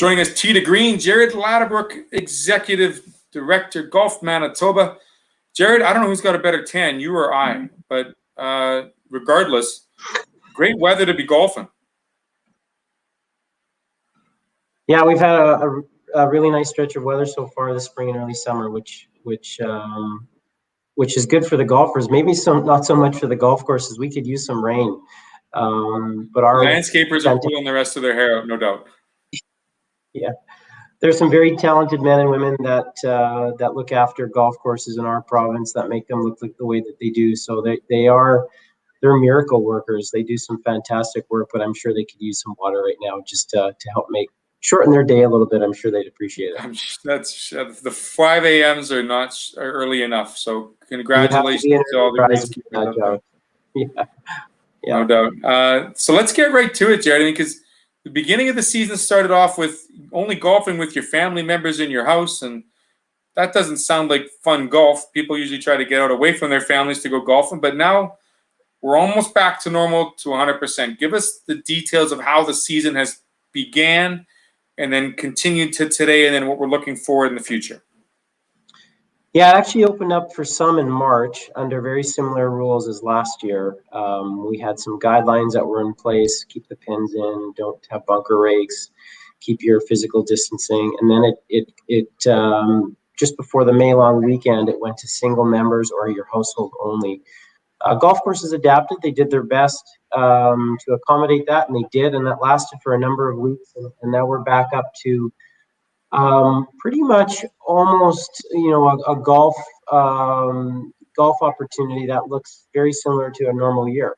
Joining us, Tee to Green, Jared Ladobruk, Executive Director, Golf Manitoba. Jared, I don't know who's got a better tan, you or I, but regardless, great weather to be golfing. Yeah, we've had a really nice stretch of weather so far this spring and early summer, which is good for the golfers. Maybe not so much for the golf courses. We could use some rain. But our landscapers are pulling the rest of their hair out, no doubt. Yeah, there's some very talented men and women that look after golf courses in our province that make them look like the way that they do. So they're miracle workers. They do some fantastic work, but I'm sure they could use some water right now just to help shorten their day a little bit. I'm sure they'd appreciate it. That's the 5 a.m.s are not early enough. So congratulations to all the greenskeepers. Yeah, no doubt. So let's get right to it, Jared. Because the beginning of the season started off with only golfing with your family members in your house, and that doesn't sound like fun golf. People usually try to get out away from their families to go golfing, but now we're almost back to normal to 100%. Give us the details of how the season has began and then continued to today, and then what we're looking for in the future. Yeah, it actually opened up for some in March under very similar rules as last year. We had some guidelines that were in place: keep the pins in, don't have bunker rakes, keep your physical distancing. And then it just before the May long weekend, it went to single members or your household only. Golf courses adapted. They did their best to accommodate that, and they did, and that lasted for a number of weeks. And now we're back up to pretty much almost, a golf opportunity that looks very similar to a normal year.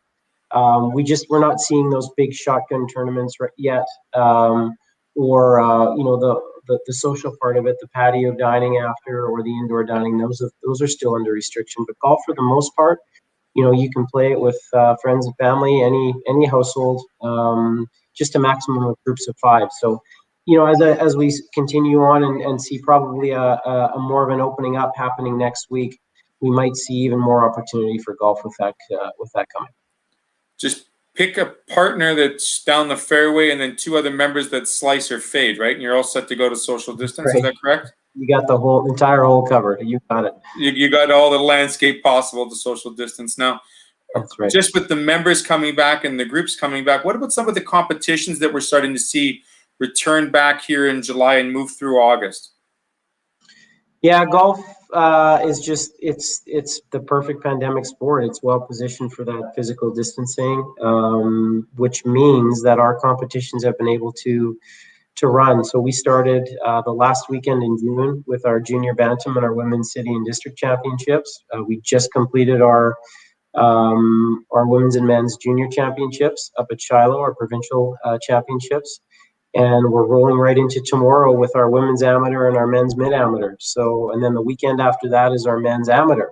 We're not seeing those big shotgun tournaments yet, or the social part of it, the patio dining after or the indoor dining. Those are still under restriction. But golf, for the most part, you can play it with friends and family, any household, just a maximum of groups of 5. So, as we continue on and see probably a more of an opening up happening next week, we might see even more opportunity for golf with that coming. Just pick a partner that's down the fairway and then 2 other members that slice or fade, right? And you're all set to go to social distance. Right. Is that correct? You got the entire hole covered. You got it. You got all the landscape possible to social distance. Now, that's right. Just with the members coming back and the groups coming back, what about some of the competitions that we're starting to see return back here in July and move through August? Yeah, golf is just it's the perfect pandemic sport. It's well positioned for that physical distancing, which means that our competitions have been able to run. So we started the last weekend in June with our junior bantam and our women's city and district championships. We just completed our women's and men's junior championships up at Shiloh, our provincial championships. And we're rolling right into tomorrow with our women's amateur and our men's mid-amateur. So, and then the weekend after that is our men's amateur.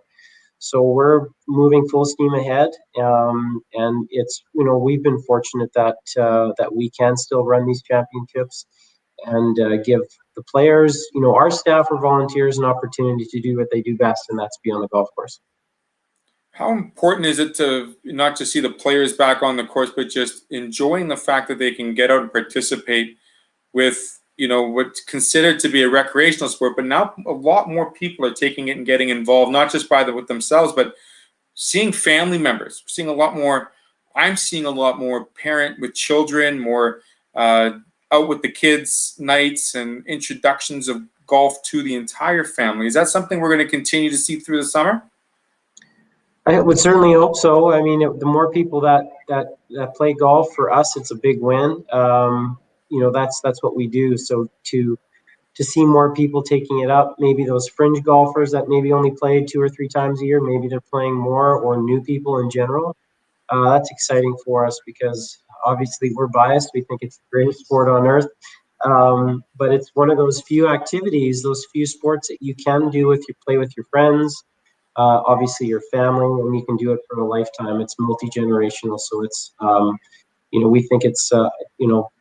So we're moving full steam ahead. And it's, we've been fortunate that we can still run these championships and give the players, our staff or volunteers, an opportunity to do what they do best, and that's be on the golf course. How important is it to not just see the players back on the course, but just enjoying the fact that they can get out and participate with, what's considered to be a recreational sport, but now a lot more people are taking it and getting involved, not just with themselves, but seeing family members. I'm seeing a lot more parent with children, more out with the kids nights and introductions of golf to the entire family. Is that something we're going to continue to see through the summer? I would certainly hope so. I mean, the more people that play golf, for us, it's a big win. That's what we do. So to see more people taking it up, maybe those fringe golfers that maybe only play 2 or 3 times a year, maybe they're playing more, or new people in general. That's exciting for us because obviously we're biased. We think it's the greatest sport on earth. But it's one of those few activities, those few sports that you can do play with your friends. Obviously your family, and you can do it for a lifetime. It's multi-generational, so it's we think it's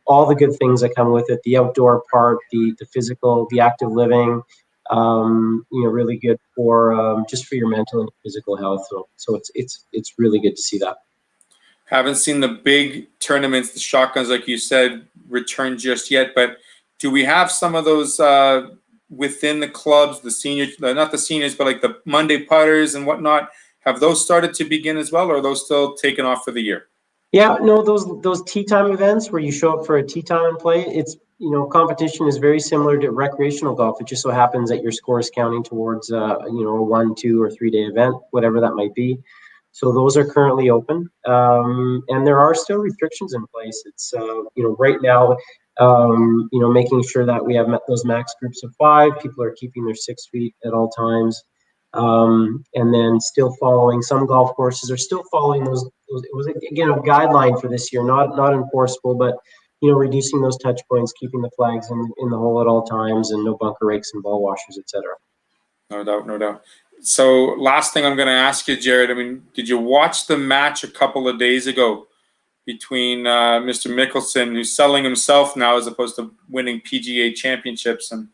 all the good things that come with it, the outdoor part, the physical, the active living, really good for just for your mental and physical health. So it's really good to see that. Haven't seen the big tournaments, the shotguns, like you said, return just yet, but do we have some of those within the clubs, the seniors, not the seniors, but like the Monday putters and whatnot? Have those started to begin as well, or are those still taken off for the year? Yeah, no, those tea time events where you show up for a tea time and play, it's, competition is very similar to recreational golf. It just so happens that your score is counting towards, a 1, 2, or 3 day event, whatever that might be. So those are currently open, and there are still restrictions in place. It's right now, making sure that we have those max groups of 5. People are keeping their 6 feet at all times, and then still following. Some golf courses are still following those. It was again a guideline for this year, not enforceable, but reducing those touch points, keeping the flags in the hole at all times, and no bunker rakes and ball washers, etc. No doubt, no doubt. So, last thing I'm going to ask you, Jared. I mean, did you watch the match a couple of days ago between Mr. Mickelson, who's selling himself now as opposed to winning PGA championships, and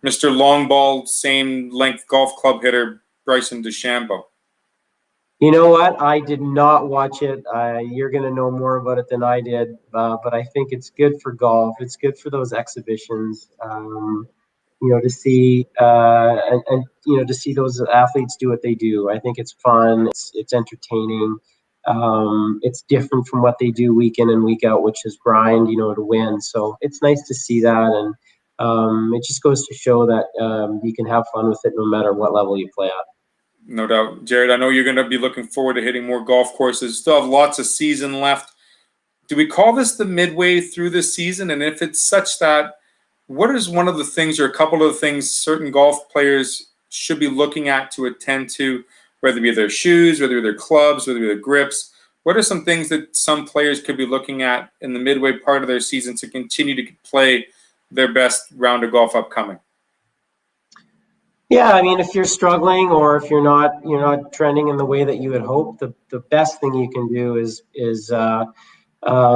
Mr. Longball, same length golf club hitter Bryson DeChambeau? You know what? I did not watch it. You're going to know more about it than I did, but I think it's good for golf. It's good for those exhibitions. To see to see those athletes do what they do. I think it's fun. It's entertaining. It's different from what they do week in and week out, which is grind, to win. So it's nice to see that, and it just goes to show that you can have fun with it no matter what level you play at. No doubt. Jared, I know you're going to be looking forward to hitting more golf courses. Still have lots of season left. Do we call this the midway through the season? And if it's such that, what is one of the things or a couple of the things certain golf players should be looking at to attend to, whether it be their shoes, whether it be their clubs, whether it be their grips? What are some things that some players could be looking at in the midway part of their season to continue to play their best round of golf upcoming? Yeah, I mean, if you're struggling or if you're not trending in the way that you would hope, the best thing you can do is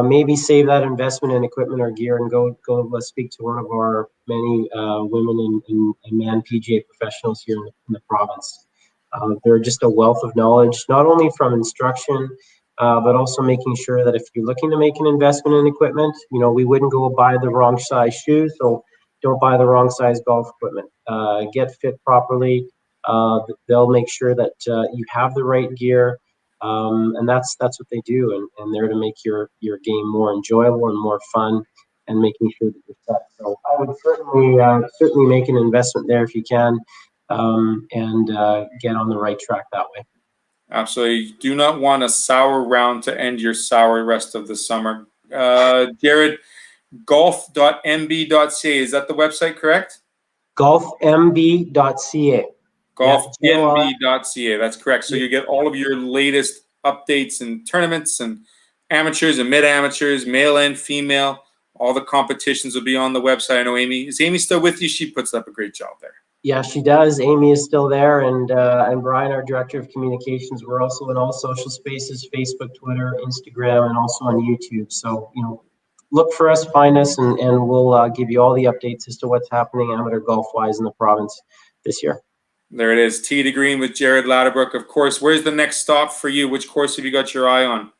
maybe save that investment in equipment or gear and go. Let's speak to one of our many women and men PGA professionals here in the province. They're just a wealth of knowledge, not only from instruction, but also making sure that if you're looking to make an investment in equipment, we wouldn't go buy the wrong size shoes. So don't buy the wrong size golf equipment. Get fit properly. They'll make sure that you have the right gear. And that's what they do, and they're to make your game more enjoyable and more fun, and making sure that you're set. So I would certainly make an investment there if you can, and get on the right track that way. Absolutely. You do not want a sour round to end your sour rest of the summer. Jared, golf.mb.ca, is that the website correct? Golfmb.ca. Golfmb.ca, that's correct. So you get all of your latest updates and tournaments and amateurs and mid-amateurs, male and female. All the competitions will be on the website. I know is Amy still with you? She puts up a great job there. Yeah, she does. Amy is still there, and Brian, our director of communications. We're also in all social spaces: Facebook, Twitter, Instagram, and also on YouTube. So look for us, find us, and we'll give you all the updates as to what's happening amateur golf-wise in the province this year. There it is. Tee to Green with Jared Ladobruk. Of course, where's the next stop for you? Which course have you got your eye on?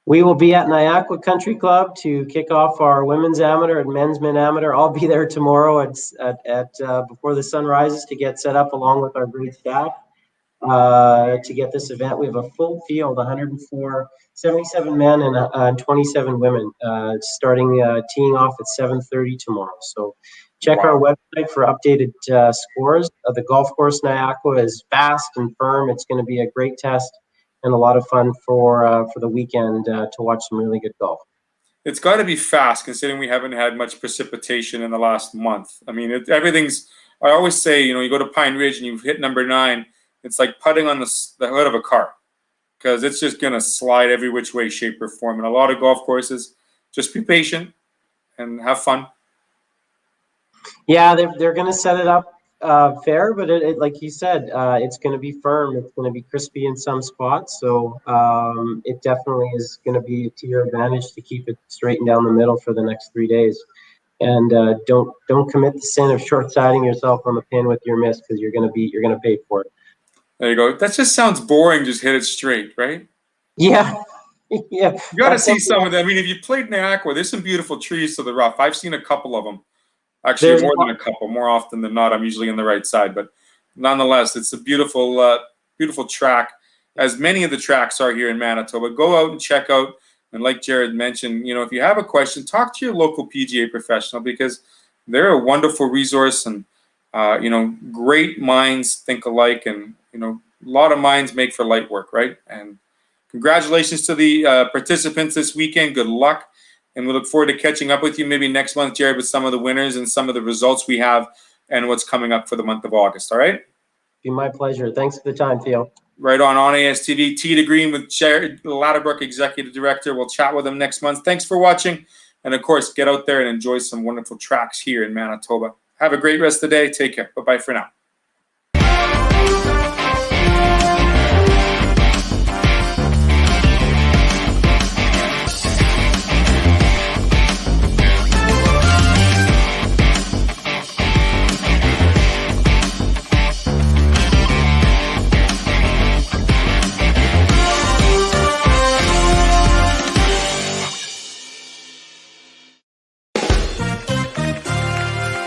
We will be at Nyakwa Country Club to kick off our women's amateur and men's amateur. I'll be there tomorrow at before the sun rises to get set up along with our great staff to get this event. We have a full field, 104, 77 men and 27 women, starting teeing off at 7:30 tomorrow. So check our website for updated scores. The golf course Nyakwa is fast and firm. It's going to be a great test and a lot of fun for the weekend to watch some really good golf. It's got to be fast, considering we haven't had much precipitation in the last month. I mean, everything's. I always say, you go to Pine Ridge and you hit number 9. It's like putting on the hood of a car, because it's just going to slide every which way, shape, or form. And a lot of golf courses, just be patient and have fun. Yeah, they're going to set it up fair, but it like you said, it's going to be firm. It's going to be crispy in some spots, so it definitely is going to be to your advantage to keep it straight and down the middle for the next 3 days. And don't commit the sin of short-siding yourself on the pin with your miss, because you're going to pay for it. There you go. That just sounds boring. Just hit it straight, right? Yeah. Yeah. You got to see some of that. I mean, if you played Nyakwa, there's some beautiful trees to the rough. I've seen a couple of them. Actually, There's more than a couple. More often than not, I'm usually on the right side. But nonetheless, it's a beautiful, beautiful track, as many of the tracks are here in Manitoba. Go out and check out. And like Jared mentioned, you know, if you have a question, talk to your local PGA professional, because they're a wonderful resource, and you know, great minds think alike, and you know, a lot of minds make for light work, right? And congratulations to the participants this weekend. Good luck. And we look forward to catching up with you maybe next month, Jared, with some of the winners and some of the results we have and what's coming up for the month of August. All right? Be my pleasure. Thanks for the time, Theo. Right on ASTV. Tee to Green with Jared Ladobruk, Executive Director. We'll chat with him next month. Thanks for watching. And, of course, get out there and enjoy some wonderful tracks here in Manitoba. Have a great rest of the day. Take care. Bye-bye for now.